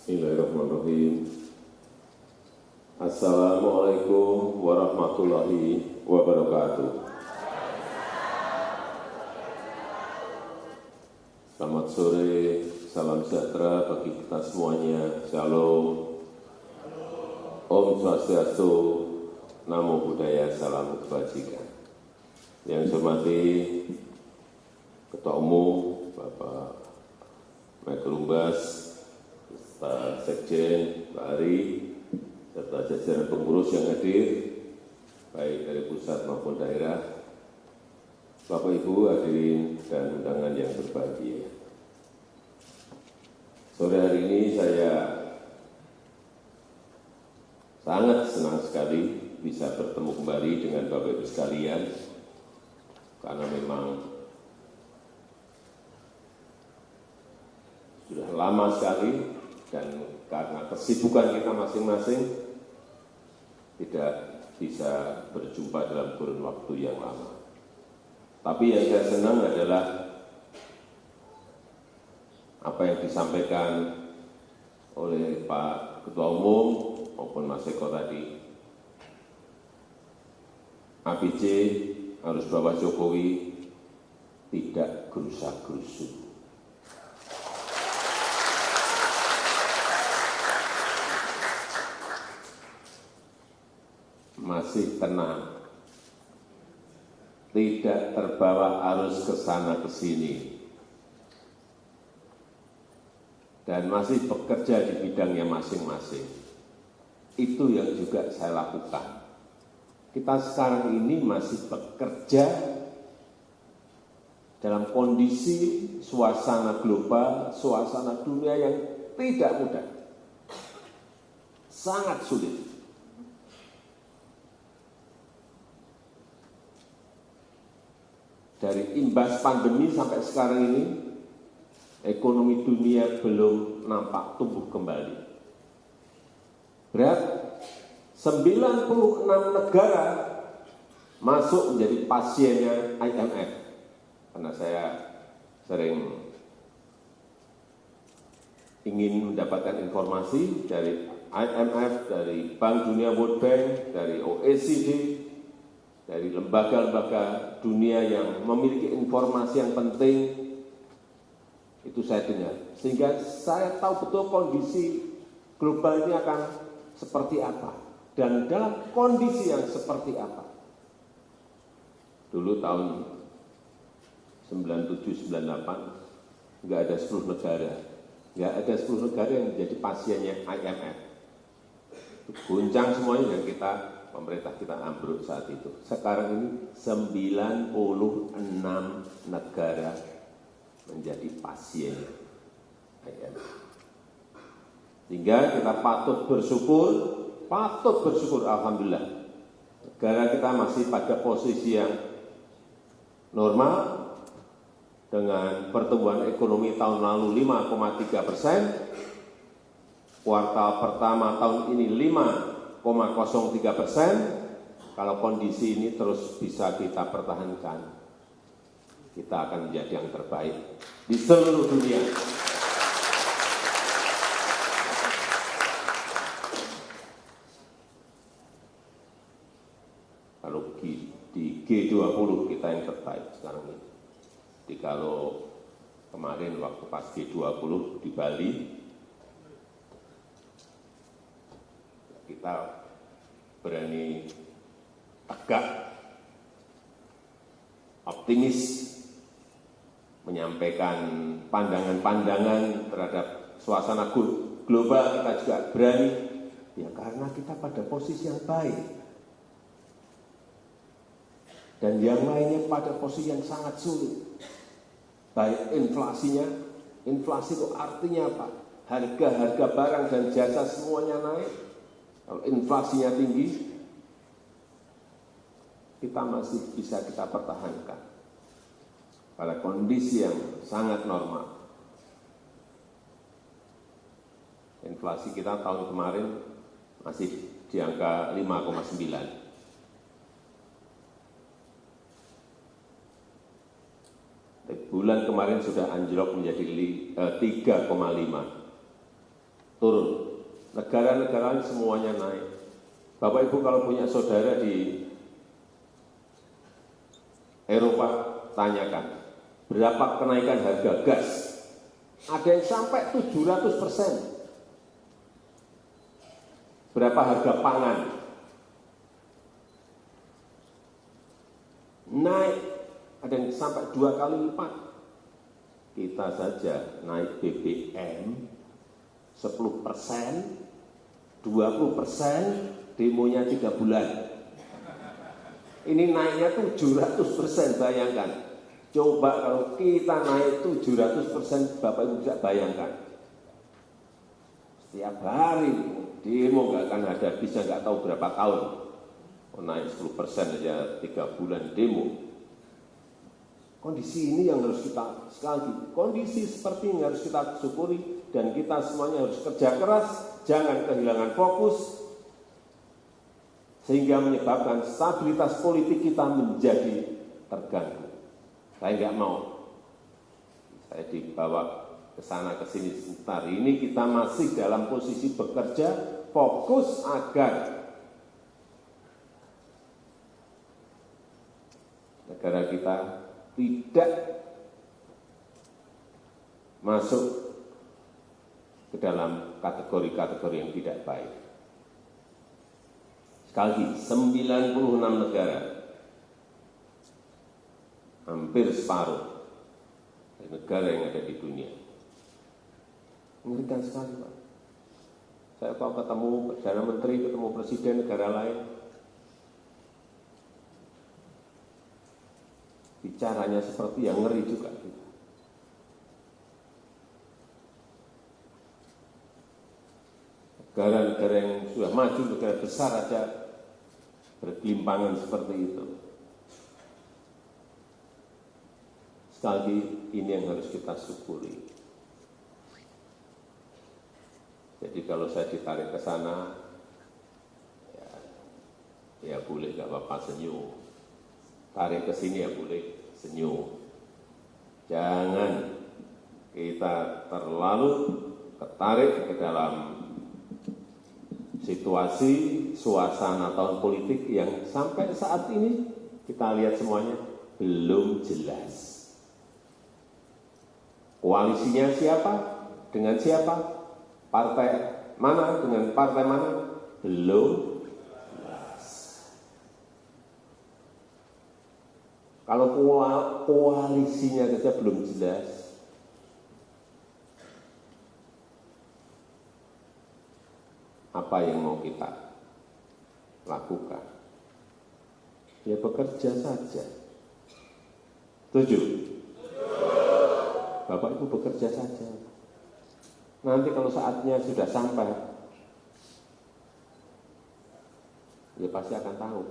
Bismillahirrahmanirrahim. Assalamualaikum warahmatullahi wabarakatuh. Selamat sore, salam sejahtera bagi kita semuanya. Shalom. Om Swastiastu, Namo Buddhaya, salam kebajikan. Yang saya hormati Ketua Umum Bapak Michael Lumbas, Pak Sekjen, Pak Ari, serta jajaran pengurus yang hadir, baik dari pusat maupun daerah, Bapak Ibu hadirin dan undangan yang berbahagia. Sore hari ini saya sangat senang sekali bisa bertemu kembali dengan Bapak Ibu sekalian, karena memang sudah lama sekali dan karena kesibukan kita masing-masing tidak bisa berjumpa dalam kurun waktu yang lama. Tapi yang saya senang adalah apa yang disampaikan oleh Pak Ketua Umum maupun Mas Eko tadi. APJ harus Bapak Jokowi tidak gerusa-gerusu. Masih tenang, tidak terbawa arus ke sana ke sini, dan masih bekerja di bidangnya masing-masing. Itu yang juga saya lakukan. Kita sekarang ini masih bekerja dalam kondisi suasana global, suasana dunia yang tidak mudah, sangat sulit. Dari imbas pandemi sampai sekarang ini, ekonomi dunia belum nampak tumbuh kembali. Berat 96 negara masuk menjadi pasiennya IMF. Karena saya sering ingin mendapatkan informasi dari IMF, dari Bank Dunia, World Bank, dari OECD, dari lembaga-lembaga dunia yang memiliki informasi yang penting, itu saya dengar. Sehingga saya tahu betul kondisi global ini akan seperti apa, dan dalam kondisi yang seperti apa. Dulu tahun 97-98, nggak ada 10 negara. Nggak ada 10 negara yang menjadi pasiennya IMF. Guncang semuanya dan pemerintah kita ambruk saat itu. Sekarang ini 96 negara menjadi pasien IMF. Sehingga kita patut bersyukur alhamdulillah. Negara kita masih pada posisi yang normal dengan pertumbuhan ekonomi tahun lalu 5,3%, kuartal pertama tahun ini 5,03%. Kalau kondisi ini terus bisa kita pertahankan, kita akan menjadi yang terbaik di seluruh dunia. Kalau di G20 kita yang terbaik sekarang ini. Jadi kalau kemarin waktu pas G20 di Bali, kita berani tegak, optimis, menyampaikan pandangan-pandangan terhadap suasana global. Kita juga berani, ya karena kita pada posisi yang baik. Dan yang lainnya pada posisi yang sangat sulit. Baik inflasinya, inflasi itu artinya apa? Harga-harga barang dan jasa semuanya naik. Kalau inflasinya tinggi, kita masih bisa kita pertahankan pada kondisi yang sangat normal. Inflasi kita tahun kemarin masih di angka 5,9. Bulan kemarin sudah anjlok menjadi 3,5. turun. Negara-negara lain semuanya naik. Bapak Ibu kalau punya saudara di Eropa, tanyakan berapa kenaikan harga gas. Ada yang sampai 700%. Berapa harga pangan? Naik, ada yang sampai 2 kali lipat. Kita saja naik BBM 10%, 20%, demonya 3 bulan. Ini naiknya 700%, bayangkan. Coba kalau kita naik 700%, Bapak Ibu bisa bayangkan. Setiap hari demo nggak akan ada, bisa nggak tahu berapa tahun. Oh, naik 10% aja 3 bulan demo. Kondisi ini yang harus kita, sekali lagi, kondisi seperti ini harus kita syukuri dan kita semuanya harus kerja keras, jangan kehilangan fokus, sehingga menyebabkan stabilitas politik kita menjadi terganggu. Saya nggak mau, saya dibawa ke sana ke sini sebentar. Ini kita masih dalam posisi bekerja, fokus agar negara kita tidak masuk ke dalam kategori-kategori yang tidak baik. Sekali lagi, 96 negara, hampir separuh dari negara yang ada di dunia. Mengerikan sekali, Pak. Saya kalau ketemu Perdana Menteri, ketemu Presiden negara lain, bicaranya seperti yang ngeri juga. Negara-negara yang sudah maju, negara besar aja bergelimpangan seperti itu. Sekali lagi, ini yang harus kita syukuri. Jadi kalau saya ditarik ke sana, ya boleh, nggak apa-apa, senyum. Tarik ke sini ya boleh, senyum. Jangan kita terlalu tertarik ke dalam situasi, suasana tahun politik yang sampai saat ini kita lihat semuanya belum jelas. Koalisinya siapa? Dengan siapa? Partai mana dengan partai mana? Belum jelas. Kalau koalisinya saja belum jelas, apa yang mau kita lakukan? Ya bekerja saja. Setuju? Bapak Ibu bekerja saja. Nanti kalau saatnya sudah sampai, ya pasti akan tahu.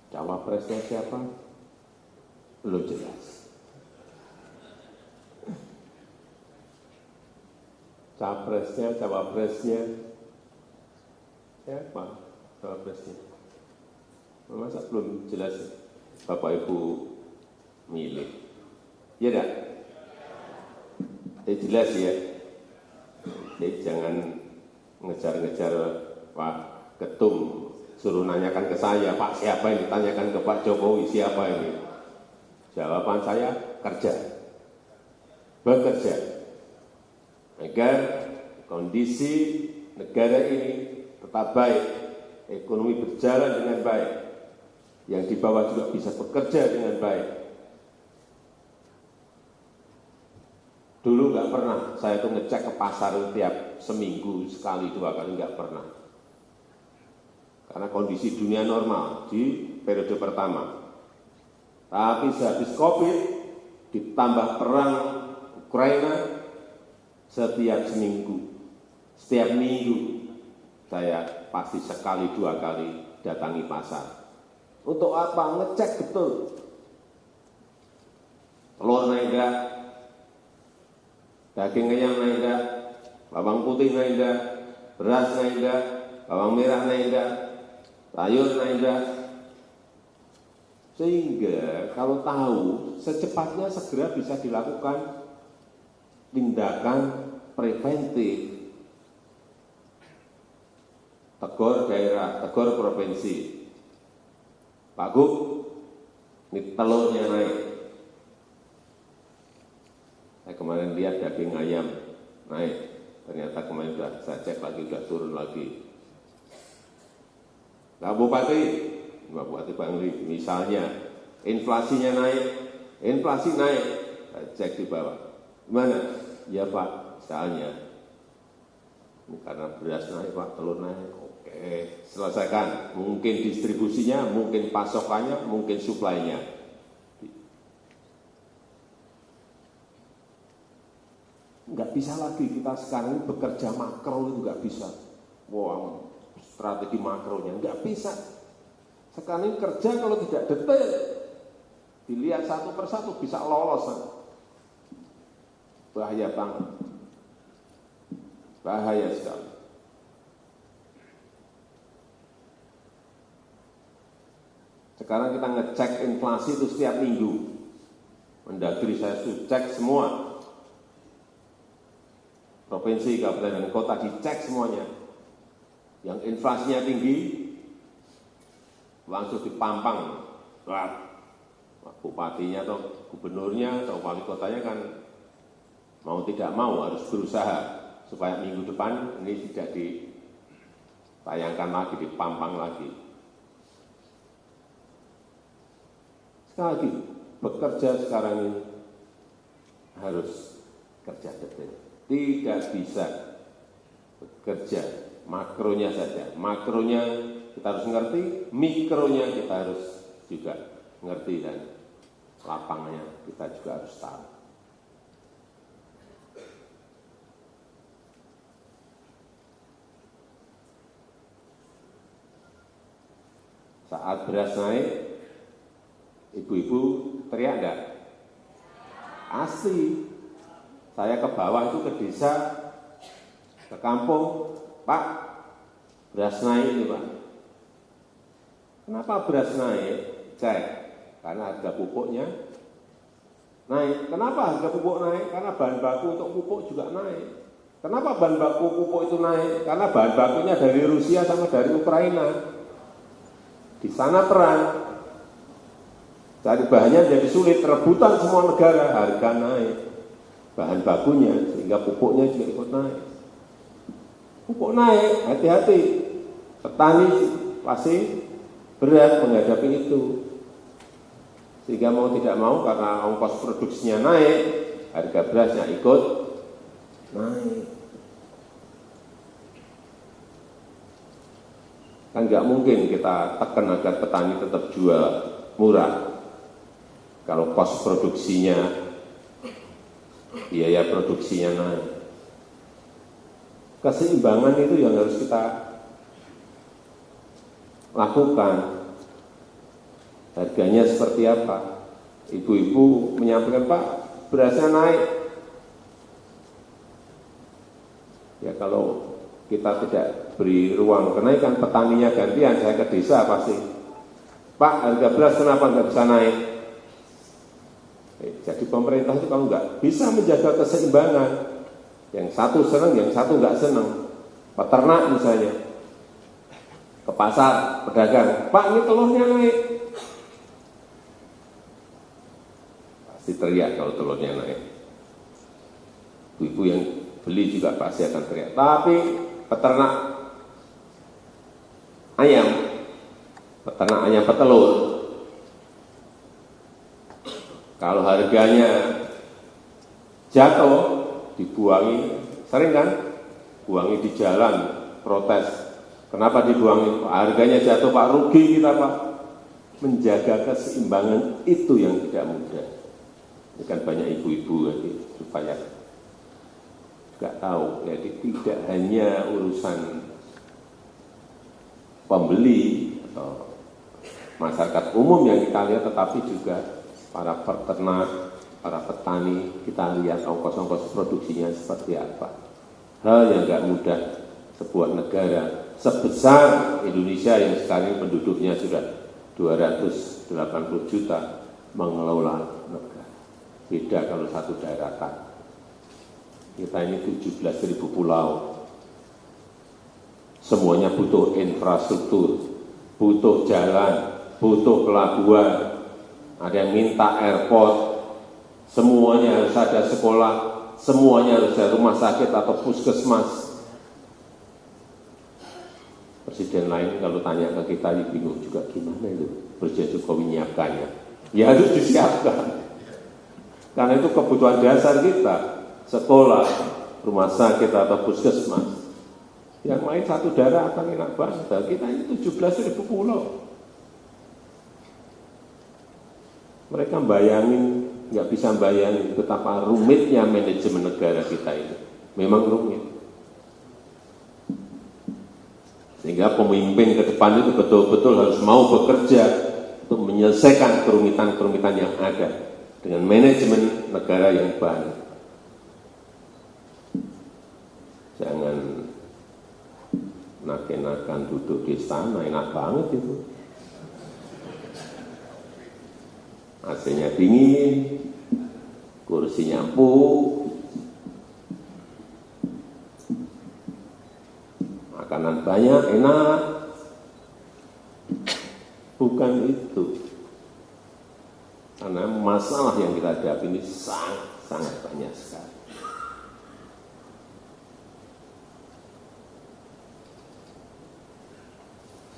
Cawapresnya siapa? Belum jelas. Capresnya, cawapresnya siapa? Cawapresnya. Masa belum jelas Bapak Ibu milih? Ya enggak? Ya jelas ya. Jadi jangan ngejar-ngejar Pak Ketum, suruh nanyakan ke saya, Pak siapa ini? Tanyakan ke Pak Jokowi, siapa ini? Jawaban saya, kerja. Bekerja. Agar kondisi negara ini tetap baik, ekonomi berjalan dengan baik, yang di bawah juga bisa bekerja dengan baik. Dulu nggak pernah saya tuh ngecek ke pasar tiap seminggu sekali 2 kali, nggak pernah. Karena kondisi dunia normal di periode pertama. Tapi sehabis COVID, ditambah perang Ukraina, setiap seminggu, setiap minggu, saya pasti sekali 2 kali datangi pasar. Untuk apa? Ngecek betul. Telur naik enggak? Daging ayam naik enggak? Bawang putih naik enggak? Beras naik enggak? Bawang merah naik enggak? sayur naik beras. Sehingga kalau tahu, secepatnya segera bisa dilakukan tindakan preventif. Tegur daerah, tegur provinsi. Pak Gub, ini telurnya naik. Saya kemarin lihat daging ayam naik. Ternyata kemarin sudah saya cek lagi, sudah turun lagi. Nah, Bupati Bangli, misalnya inflasinya naik, inflasi naik, saya cek di bawah. Gimana? Ya Pak, misalnya, ini karena beras naik Pak, telur naik, oke, selesaikan. Mungkin distribusinya, mungkin pasokannya, mungkin suplainya. Nggak bisa lagi kita sekarang ini bekerja makro itu nggak bisa. Wah, strategi makronya nggak bisa. Sekarang ini kerja kalau tidak detail, dilihat satu persatu bisa lolos. Bahaya banget. Bahaya sekali. Sekarang kita ngecek inflasi itu setiap minggu. Mendagri saya sudah cek semua. Provinsi, kabupaten, dan kota dicek semuanya. Yang inflasinya tinggi, langsung dipampang. Bupatinya atau gubernurnya atau wali kotanya kan mau tidak mau harus berusaha supaya minggu depan ini tidak ditayangkan lagi, dipampang lagi. Sekali lagi, bekerja sekarang ini harus kerja detail. Tidak bisa bekerja makronya saja. Makronya kita harus ngerti, mikronya kita harus juga ngerti, dan lapangannya kita juga harus tahu. Saat beras naik, ibu-ibu teriak enggak? Asli. Saya ke bawah itu ke desa, ke kampung, Pak, beras naik ini Pak. Kenapa beras naik? Cek, karena harga pupuknya naik. Kenapa harga pupuk naik? Karena bahan baku untuk pupuk juga naik. Kenapa bahan baku pupuk itu naik? Karena bahan bakunya dari Rusia sama dari Ukraina. Di sana perang. Cari bahannya jadi sulit, rebutan semua negara, harga naik. Bahan bakunya, sehingga pupuknya juga ikut naik. Pupuk naik, hati-hati. Petani pasti berat menghadapi itu. Sehingga mau tidak mau, karena ongkos produksinya naik, harga berasnya ikut naik. Kan nggak mungkin kita tekan agar petani tetap jual murah. Kalau kos produksinya, biaya produksinya naik. Keseimbangan itu yang harus kita lakukan. Harganya seperti apa? Ibu-ibu menyampaikan, Pak, berasnya naik. Ya kalau kita tidak beri ruang kenaikan, petaninya gantian, saya ke desa pasti, Pak, harga beras kenapa nggak bisa naik? Jadi pemerintah itu kalau nggak bisa menjaga keseimbangan, yang satu senang, yang satu nggak senang. Peternak misalnya, ke pasar, pedagang, Pak ini telurnya naik. Pasti teriak kalau telurnya naik. Ibu yang beli juga pasti akan teriak. Tapi peternak ayam petelur, kalau harganya jatuh, dibuangi, sering kan? Buangi di jalan, protes. Kenapa dibuangi? Harganya jatuh Pak, rugi kita Pak. Menjaga keseimbangan itu yang tidak mudah. Ini kan banyak ibu-ibu supaya nggak tahu. Jadi tidak hanya urusan pembeli atau masyarakat umum yang kita lihat, tetapi juga para peternak, para petani, kita lihat ongkos-ongkos produksinya seperti apa. Hal yang nggak mudah sebuah negara sebesar Indonesia yang sekarang penduduknya sudah 280 juta mengelola negara. Beda kalau satu daratan. Kita ini 17.000 pulau. Semuanya butuh infrastruktur, butuh jalan, butuh pelabuhan, ada yang minta airport, semuanya harus ada sekolah, semuanya harus ada rumah sakit atau puskesmas. Presiden lain kalau tanya ke kita, bingung juga gimana itu Presiden Jokowi menyiapkannya. Ya harus disiapkan. Karena itu kebutuhan dasar kita, sekolah, rumah sakit atau puskesmas. Yang main satu daerah akan enak banget. Kita ini 17.000 pulau. Mereka bayangin, nggak bisa bayangin betapa rumitnya manajemen negara kita ini. Memang rumit. Sehingga pemimpin ke depan itu betul-betul harus mau bekerja untuk menyelesaikan kerumitan-kerumitan yang ada dengan manajemen negara yang baik. Jangan naken-nakan duduk di istana, enak banget itu. AC-nya dingin, kursinya empuk, makanan banyak, enak. Bukan itu. Karena masalah yang kita hadapi ini sangat banyak sekali.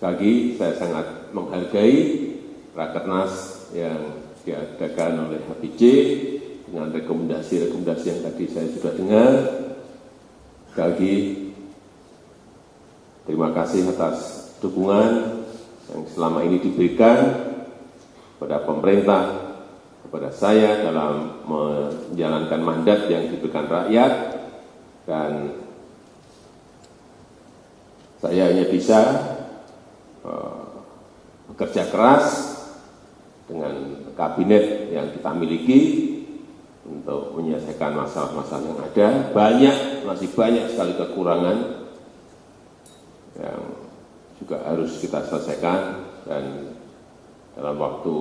Sekali lagi, saya sangat menghargai Rakernas yang diadakan oleh HPJ dengan rekomendasi-rekomendasi yang tadi saya sudah dengar. Sekali lagi, terima kasih atas dukungan yang selama ini diberikan kepada pemerintah, kepada saya dalam menjalankan mandat yang diberikan rakyat, dan saya hanya bisa bekerja keras dengan kabinet yang kita miliki untuk menyelesaikan masalah-masalah yang ada. Masih banyak sekali kekurangan yang juga harus kita selesaikan, dan dalam waktu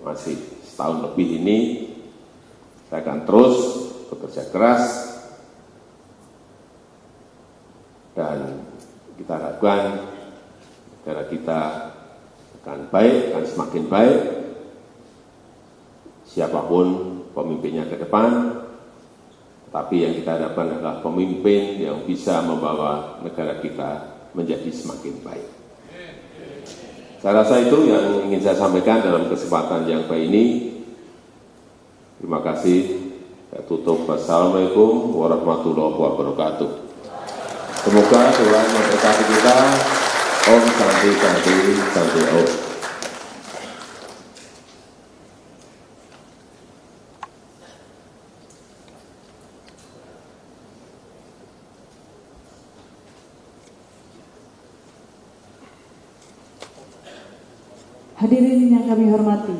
masih setahun lebih ini saya akan terus bekerja keras, dan kita harapkan negara kita akan baik, akan semakin baik, siapapun pemimpinnya ke depan. Tapi yang kita harapkan adalah pemimpin yang bisa membawa negara kita menjadi semakin baik. Saya rasa itu yang ingin saya sampaikan dalam kesempatan yang baik ini. Terima kasih. Saya tutup. Wassalamualaikum warahmatullahi wabarakatuh. Semoga Tuhan memberkati kita. Om Santi Santi Santi Om. Hadirin yang kami hormati,